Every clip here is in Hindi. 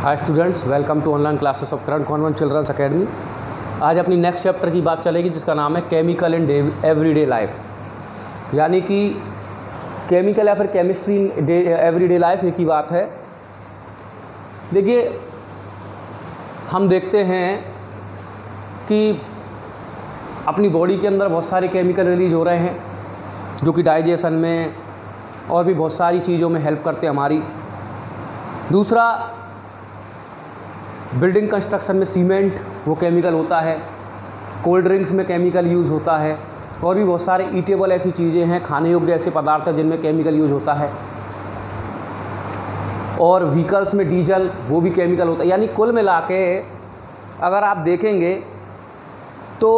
Hi students, welcome to online classes of current convent children's academy. आज अपनी नेक्स्ट चैप्टर की बात चलेगी जिसका नाम है केमिकल इन एवरीडे लाइफ, यानी कि केमिकल या फिर केमिस्ट्री इन एवरीडे लाइफ एक ही बात है। देखिए, हम देखते हैं कि अपनी बॉडी के अंदर बहुत सारे केमिकल रिलीज हो रहे हैं जो कि डाइजेशन में और भी बहुत सारी चीज़ों में हेल्प करते हैं हमारी। दूसरा, बिल्डिंग कंस्ट्रक्शन में सीमेंट वो केमिकल होता है, कोल्ड ड्रिंक्स में केमिकल यूज़ होता है, और भी बहुत सारे ईटेबल ऐसी चीज़ें हैं, खाने योग्य ऐसे पदार्थ हैं जिनमें केमिकल यूज़ होता है। और व्हीकल्स में डीजल वो भी केमिकल होता है। यानी कुल मिला के अगर आप देखेंगे तो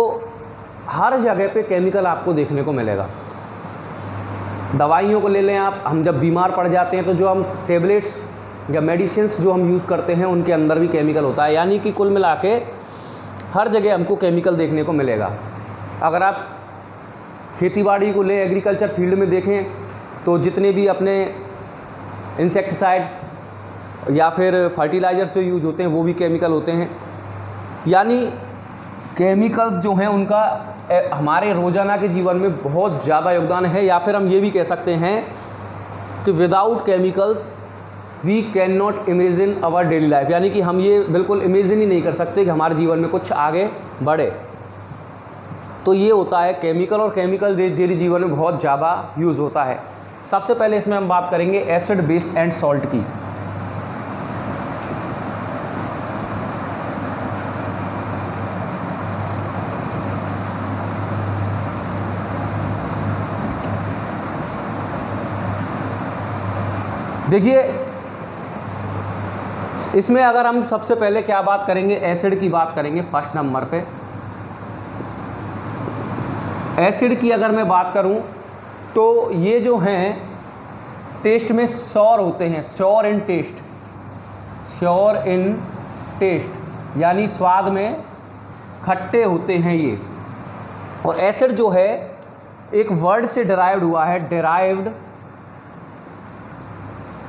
हर जगह पे केमिकल आपको देखने को मिलेगा। दवाइयों को ले लें आप, हम जब बीमार पड़ जाते हैं तो जो हम टेबलेट्स या मेडिसिन्स जो हम यूज़ करते हैं उनके अंदर भी केमिकल होता है। यानी कि कुल मिला के हर जगह हमको केमिकल देखने को मिलेगा। अगर आप खेतीबाड़ी को ले, एग्रीकल्चर फील्ड में देखें तो जितने भी अपने इंसेक्टिसाइड या फिर फर्टिलाइजर्स जो यूज होते हैं वो भी केमिकल होते हैं। यानी केमिकल्स जो हैं उनका हमारे रोज़ाना के जीवन में बहुत ज़्यादा योगदान है। या फिर हम ये भी कह सकते हैं कि without chemicals we can not imagine our daily life, यानी कि हम ये बिल्कुल इमेजिन ही नहीं कर सकते कि हमारे जीवन में कुछ आगे बढ़े। तो ये होता है केमिकल, और केमिकल डेली जीवन में बहुत ज़्यादा यूज़ होता है। सबसे पहले इसमें हम बात करेंगे एसिड, बेस एंड सॉल्ट की। देखिए, इसमें अगर हम सबसे पहले क्या बात करेंगे, एसिड की बात करेंगे फर्स्ट नंबर पे। एसिड की अगर मैं बात करूं तो ये जो हैं टेस्ट में सॉर होते हैं, sure in test, sure in taste, यानी स्वाद में खट्टे होते हैं ये। और एसिड जो है एक वर्ड से डिराइव्ड हुआ है, डिराइव्ड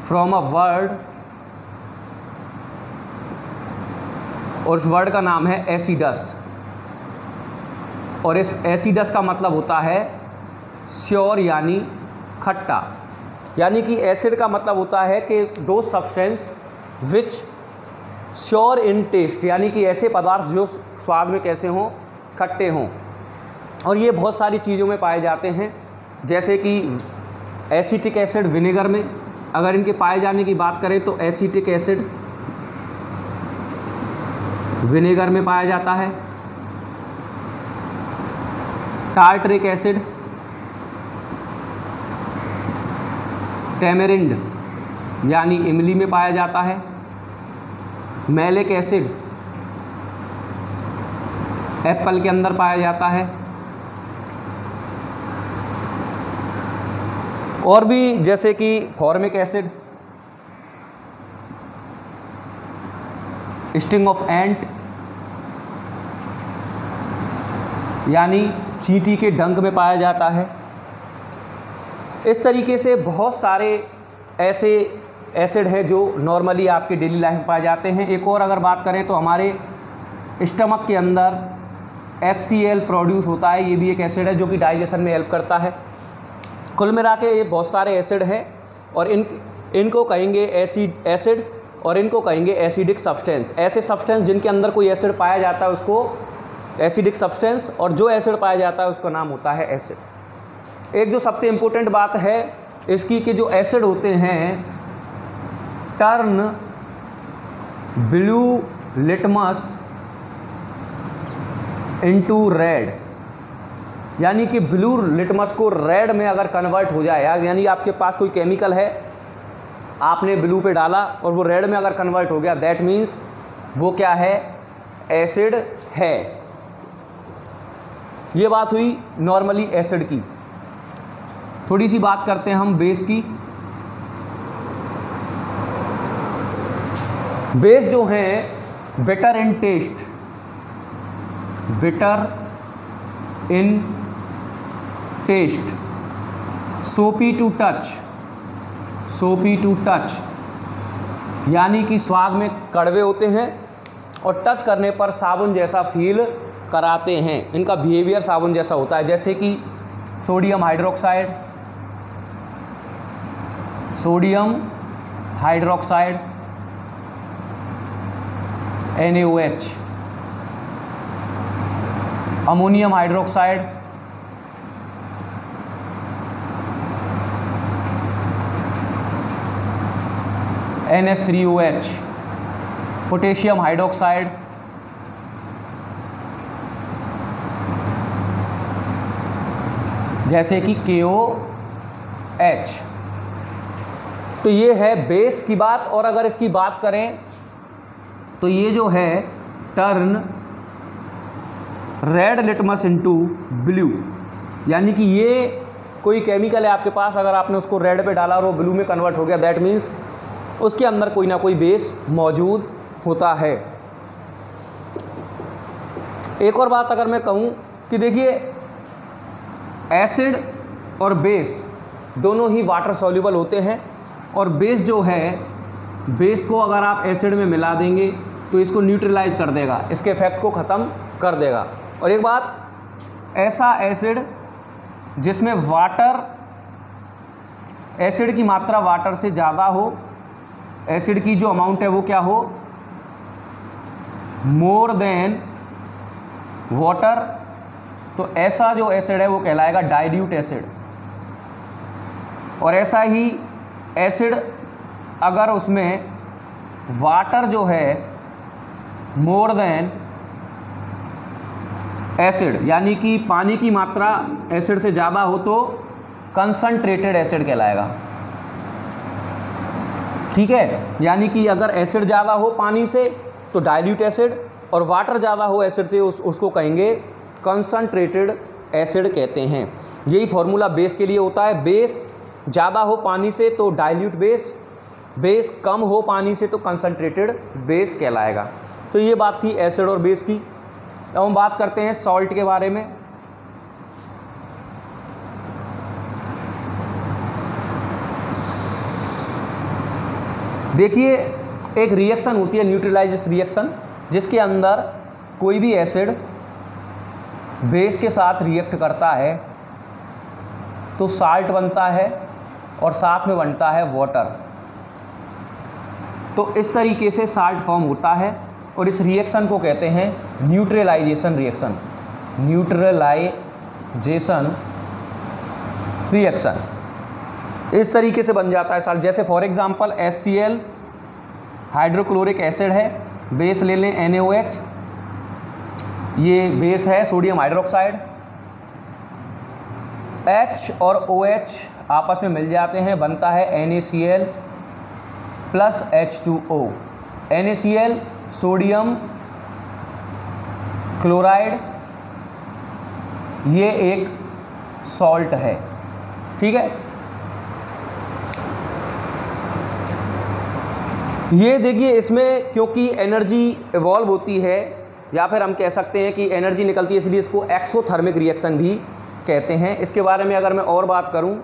फ्रॉम अ वर्ड, और उस वर्ड का नाम है एसिडस। और इस एसिडस का मतलब होता है श्योर यानी खट्टा। यानी कि एसिड का मतलब होता है कि दो substance which sour in taste, यानी कि ऐसे पदार्थ जो स्वाद में कैसे हों, खट्टे हों। और ये बहुत सारी चीज़ों में पाए जाते हैं, जैसे कि एसिटिक एसिड विनेगर में। अगर इनके पाए जाने की बात करें तो एसिटिक एसिड विनेगर में पाया जाता है। टार्टरिक एसिड टेमेरिंड यानी इमली में पाया जाता है। मैलिक एसिड एप्पल के अंदर पाया जाता है। और भी जैसे कि फॉर्मिक एसिड, स्टिंग ऑफ एंट यानी चींटी के डंक में पाया जाता है। इस तरीके से बहुत सारे ऐसे एसिड हैं जो नॉर्मली आपके डेली लाइफ में पाए जाते हैं। एक और अगर बात करें तो हमारे स्टमक के अंदर HCl प्रोड्यूस होता है, ये भी एक एसिड है जो कि डाइजेशन में हेल्प करता है। कुल मिला के ये बहुत सारे एसिड हैं, और इनको कहेंगे एसिड, और इनको कहेंगे एसिडिक सब्सटेंस। ऐसे सब्सटेंस जिनके अंदर कोई एसिड पाया जाता है उसको एसिडिक सब्सटेंस, और जो एसिड पाया जाता है उसका नाम होता है एसिड। एक जो सबसे इम्पोर्टेंट बात है इसकी कि जो एसिड होते हैं turn blue litmus into red, यानी कि ब्लू लिटमस को रेड में अगर कन्वर्ट हो जाए, यानी आपके पास कोई केमिकल है, आपने ब्लू पे डाला और वो रेड में अगर कन्वर्ट हो गया, दैट मीन्स वो क्या है, एसिड है। ये बात हुई नॉर्मली एसिड की। थोड़ी सी बात करते हैं हम बेस की। बेस जो हैं bitter in taste, bitter in taste, soapy to touch, soapy to touch, यानी कि स्वाद में कड़वे होते हैं और टच करने पर साबुन जैसा फील कराते हैं। इनका बिहेवियर साबुन जैसा होता है, जैसे कि sodium hydroxide, NaOH, ammonium hydroxide, NH3OH, potassium hydroxide, जैसे कि KOH। तो ये है बेस की बात। और अगर इसकी बात करें तो ये जो है turn red litmus into blue, यानी कि ये कोई केमिकल है आपके पास, अगर आपने उसको रेड पे डाला और वो ब्लू में कन्वर्ट हो गया, दैट मीन्स उसके अंदर कोई ना कोई बेस मौजूद होता है। एक और बात अगर मैं कहूँ कि देखिए एसिड और बेस दोनों ही वाटर सॉल्युबल होते हैं, और बेस जो है, बेस को अगर आप एसिड में मिला देंगे तो इसको न्यूट्रलाइज कर देगा, इसके इफेक्ट को ख़त्म कर देगा। और एक बात, ऐसा एसिड जिसमें वाटर, एसिड की मात्रा वाटर से ज़्यादा हो, एसिड की जो अमाउंट है वो क्या हो, मोर देन वाटर, तो ऐसा जो एसिड है वो कहलाएगा डाइल्यूट एसिड। और ऐसा ही एसिड अगर उसमें वाटर जो है मोर देन एसिड, यानी कि पानी की मात्रा एसिड से ज़्यादा हो, तो कंसंट्रेटेड एसिड कहलाएगा। ठीक है, यानी कि अगर एसिड ज़्यादा हो पानी से तो डाइल्यूट एसिड, और वाटर ज़्यादा हो एसिड से उसको कहेंगे कंसंट्रेटेड एसिड कहते हैं। यही फॉर्मूला बेस के लिए होता है। बेस ज़्यादा हो पानी से तो डाइल्यूट बेस, बेस कम हो पानी से तो कंसंट्रेटेड बेस कहलाएगा। तो ये बात थी एसिड और बेस की। अब हम बात करते हैं सॉल्ट के बारे में। देखिए एक रिएक्शन होती है न्यूट्रलाइजेशन रिएक्शन, जिसके अंदर कोई भी एसिड बेस के साथ रिएक्ट करता है तो साल्ट बनता है और साथ में बनता है वाटर। तो इस तरीके से साल्ट फॉर्म होता है और इस रिएक्शन को कहते हैं न्यूट्रलाइजेशन रिएक्शन। न्यूट्रलाइजेशन रिएक्शन इस तरीके से बन जाता है साल्ट। जैसे for example HCl hydrochloric acid है, बेस ले लें NaOH, ये बेस है सोडियम हाइड्रोक्साइड। H और OH आपस में मिल जाते हैं, बनता है NaCl plus H2O। NaCl sodium chloride, ये एक सॉल्ट है। ठीक है, ये देखिए इसमें क्योंकि एनर्जी इवॉल्व होती है, या फिर हम कह सकते हैं कि एनर्जी निकलती है, इसलिए इसको एक्सोथर्मिक रिएक्शन भी कहते हैं। इसके बारे में अगर मैं और बात करूं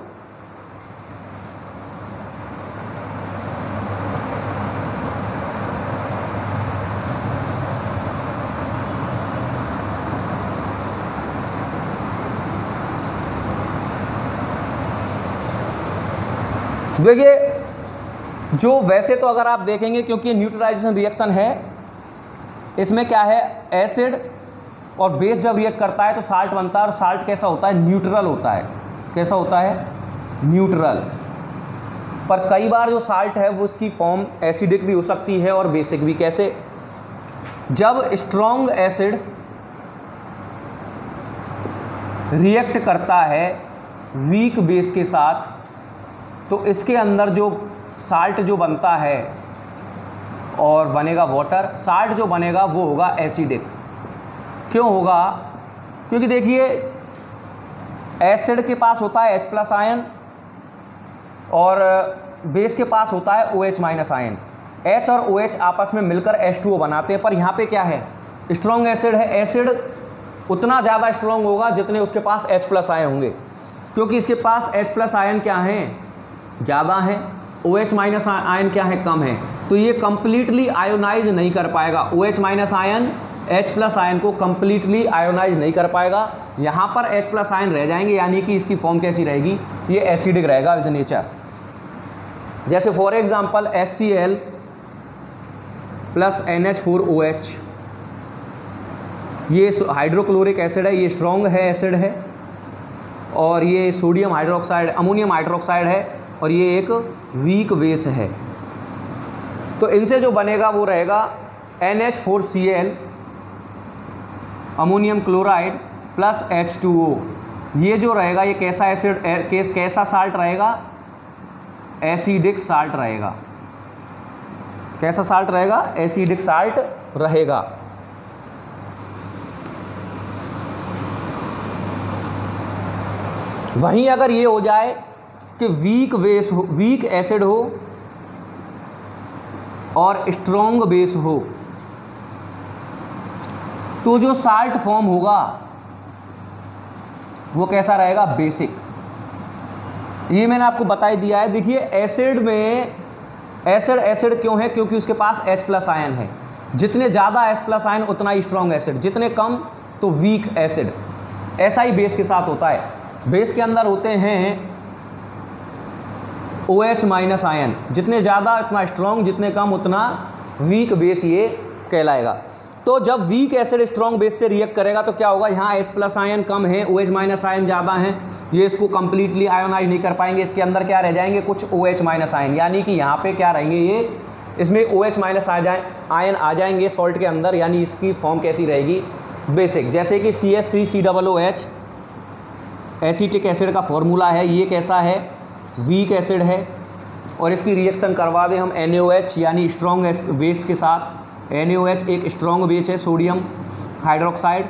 देखिए, जो वैसे तो अगर आप देखेंगे क्योंकि न्यूट्रलाइजेशन रिएक्शन है, इसमें क्या है, एसिड और बेस जब रिएक्ट करता है तो साल्ट बनता है, और साल्ट कैसा होता है, न्यूट्रल होता है। कैसा होता है, न्यूट्रल। पर कई बार जो साल्ट है वो उसकी फॉर्म एसिडिक भी हो सकती है और बेसिक भी। कैसे, जब स्ट्रॉन्ग एसिड रिएक्ट करता है वीक बेस के साथ तो इसके अंदर जो साल्ट जो बनता है और बनेगा वाटर, साल्ट जो बनेगा वो होगा एसिडिक। क्यों होगा, क्योंकि देखिए एसिड के पास होता है H+ आयन और बेस के पास होता है OH- आयन। H और OH आपस में मिलकर H2O बनाते हैं। पर यहाँ पे क्या है, स्ट्रॉन्ग एसिड है, एसिड उतना ज़्यादा स्ट्रॉन्ग होगा जितने उसके पास H+ आयन होंगे, क्योंकि इसके पास H+ आयन क्या हैं, ज़्यादा हैं, OH- आयन क्या है, कम है। तो ये कंप्लीटली आयोनाइज नहीं कर पाएगा। OH minus ion H plus ion को कंप्लीटली आयोनाइज नहीं कर पाएगा, यहाँ पर H प्लस आयन रह जाएंगे, यानी कि इसकी फॉर्म कैसी रहेगी, ये एसिडिक रहेगा विद नेचर। जैसे for example HCl plus NH4OH, ये हाइड्रोक्लोरिक एसिड है, ये स्ट्रॉन्ग है एसिड है, और ये सोडियम हाइड्रोक्साइड अमोनियम हाइड्रोक्साइड है, और ये एक वीक बेस है। तो इनसे जो बनेगा वो रहेगा NH4Cl ammonium chloride plus H2O। ये जो रहेगा ये कैसा एसिड कैसा साल्ट रहेगा, एसिडिक साल्ट रहेगा। कैसा साल्ट रहेगा, एसिडिक साल्ट रहेगा। वहीं अगर ये हो जाए कि वीक बेस हो, वीक एसिड हो और स्ट्रॉन्ग बेस हो, तो जो साल्ट फॉर्म होगा वो कैसा रहेगा, बेसिक। ये मैंने आपको बता ही दिया है। देखिए एसिड में एसिड क्यों है, क्योंकि उसके पास H प्लस आयन है। जितने ज़्यादा H प्लस आयन उतना ही स्ट्रॉन्ग एसिड, जितने कम तो वीक एसिड। ऐसा ही बेस के साथ होता है। बेस के अंदर होते हैं OH माइनस आयन, जितने ज़्यादा उतना स्ट्रॉन्ग, जितने कम उतना वीक बेस ये कहलाएगा। तो जब वीक एसिड स्ट्रॉन्ग बेस से रिएक्ट करेगा तो क्या होगा, यहाँ H प्लस आयन कम है, OH माइनस आयन ज़्यादा हैं, ये इसको कंप्लीटली आयोनाइज नहीं कर पाएंगे। इसके अंदर क्या रह जाएंगे, कुछ OH माइनस आयन, यानी कि यहाँ पे क्या रहेंगे, ये इसमें OH माइनस आयन आ जाएंगे सॉल्ट के अंदर, यानी इसकी फॉर्म कैसी रहेगी, बेसिक। जैसे कि CH3COOH एसिटिक एसिड का फॉर्मूला है, ये कैसा है, वीक एसिड है, और इसकी रिएक्शन करवा दें हम NaOH यानी स्ट्रॉन्ग बेस के साथ। NaOH एक स्ट्रॉन्ग बेस है, सोडियम हाइड्रोक्साइड।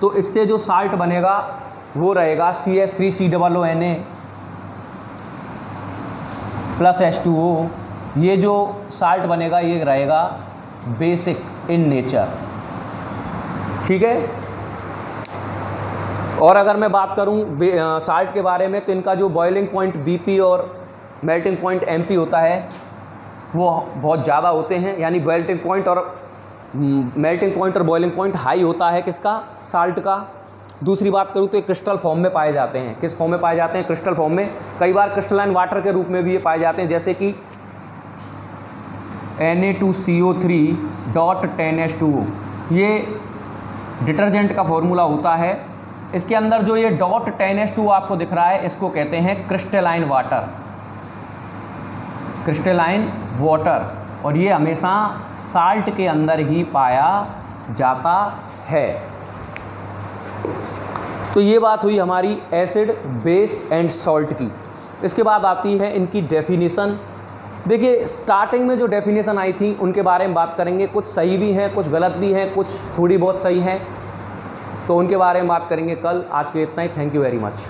तो इससे जो साल्ट बनेगा वो रहेगा CH3COONA प्लस H2O। ये जो साल्ट बनेगा ये रहेगा बेसिक इन नेचर, ठीक है। और अगर मैं बात करूं साल्ट के बारे में, तो इनका जो बॉइलिंग पॉइंट BP और मेल्टिंग पॉइंट MP होता है वो बहुत ज़्यादा होते हैं, यानी मेल्टिंग पॉइंट और बॉइलिंग पॉइंट हाई होता है किसका, साल्ट का। दूसरी बात करूँ तो ये क्रिस्टल फॉर्म में पाए जाते हैं। किस फॉर्म में पाए जाते हैं, क्रिस्टल फॉर्म में। कई बार क्रिस्टलाइन वाटर के रूप में भी ये पाए जाते हैं, जैसे कि Na2CO3.10H2O, ये डिटर्जेंट का फॉर्मूला होता है। इसके अंदर जो ये .10H2O आपको दिख रहा है, इसको कहते हैं क्रिस्टलाइन वाटर, क्रिस्टलाइन वाटर, और ये हमेशा साल्ट के अंदर ही पाया जाता है। तो ये बात हुई हमारी एसिड, बेस एंड सॉल्ट की। इसके बाद आती है इनकी डेफिनेशन। देखिए स्टार्टिंग में जो डेफिनेशन आई थी उनके बारे में बात करेंगे, कुछ सही भी हैं, कुछ गलत भी हैं, कुछ थोड़ी बहुत सही हैं, तो उनके बारे में बात करेंगे कल। आज के इतना ही, थैंक यू वेरी मच।